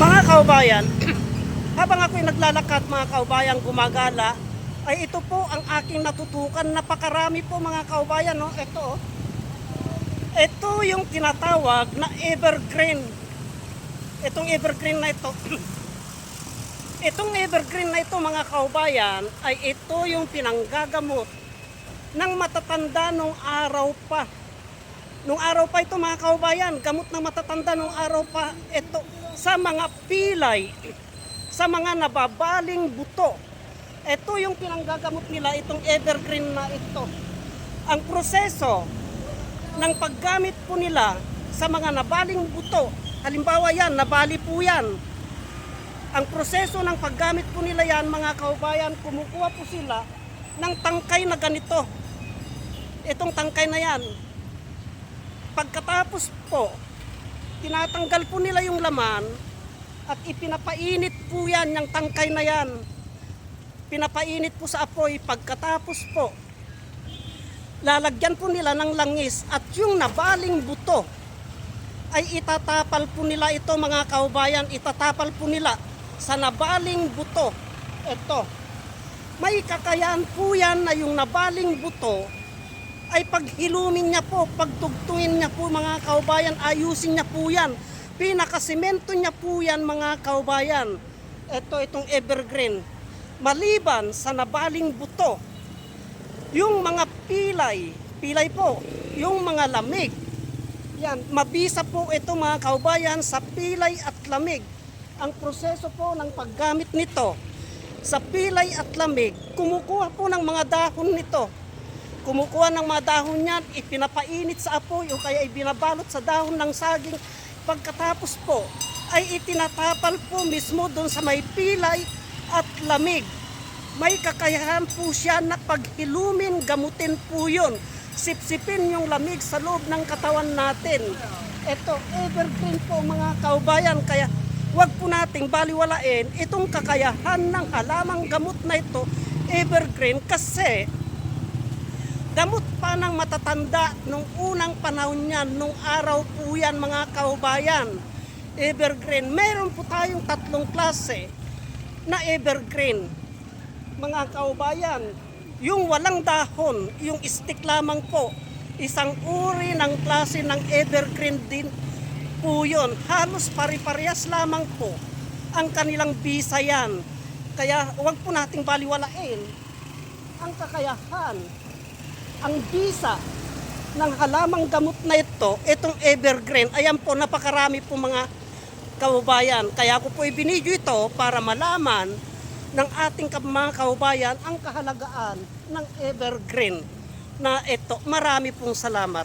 Mga kaubayan, habang ako'y naglalakad mga kaubayan gumagala, ay ito po ang aking natutukan. Napakarami po mga kaubayan. No? Ito yung tinatawag na evergreen. Itong evergreen na ito, itong evergreen na ito mga kaubayan, ay ito yung pinanggagamot ng matatanda nung araw pa. Nung araw pa ito mga kaubayan, gamot ng matatanda nung araw pa ito sa mga pilay, sa mga nababaling buto. Ito yung pinanggagamot nila, itong evergreen na ito. Ang proseso ng paggamit po nila sa mga nabaling buto, halimbawa yan, nabali po yan. Ang proseso ng paggamit po nila yan mga kaubayan, kumukuha po sila ng tangkay na ganito. Itong tangkay na yan. Pagkatapos po, tinatanggal po nila yung laman at ipinapainit po yan, yung tangkay na yan. Pinapainit po sa apoy. Pagkatapos po, lalagyan po nila ng langis at yung nabaling buto ay itatapal po nila ito mga kaubayan. Itatapal po nila sa nabaling buto. Ito. May kakayahan po yan na yung nabaling buto ay paghilumin niya po, pagtugtungin niya po mga kaubayan, ayusin niya po yan. Pinakasimento niya po yan mga kaubayan. Itong evergreen. Maliban sa nabaling buto, yung mga pilay po, yung mga lamig, yan, mabisa po ito mga kaubayan sa pilay at lamig. Ang proseso po ng paggamit nito sa pilay at lamig, kumukuha po ng mga dahon nito. Kumukuha ng mga dahon niyan, ipinapainit sa apoy o kaya ibinabalot sa dahon ng saging. Pagkatapos po, ay itinatapal po mismo doon sa may pilay at lamig. May kakayahan po siya na paghilumin, gamutin po yun. Sipsipin yung lamig sa loob ng katawan natin. Ito, evergreen po mga kaubayan. Kaya wag po nating baliwalain itong kakayahan ng halamang gamot na ito, evergreen, kasi gamot pa ng matatanda nung unang panahon niyan, nung araw po yan mga kaubayan. Evergreen. Meron po tayong 3 klase na evergreen. Mga kaubayan, yung walang dahon, yung stick lamang po, isang uri ng klase ng evergreen din po yun. Halos pari-parehas lamang po ang kanilang bisa yan. Kaya huwag po nating baliwalain ang kakayahan, ang bisa ng halamang gamot na ito, itong evergreen. Ayan po, napakarami po mga kaubayan. Kaya ako po ibinidyo ito para malaman ng ating mga kaubayan ang kahalagaan ng evergreen na ito. Marami pong salamat.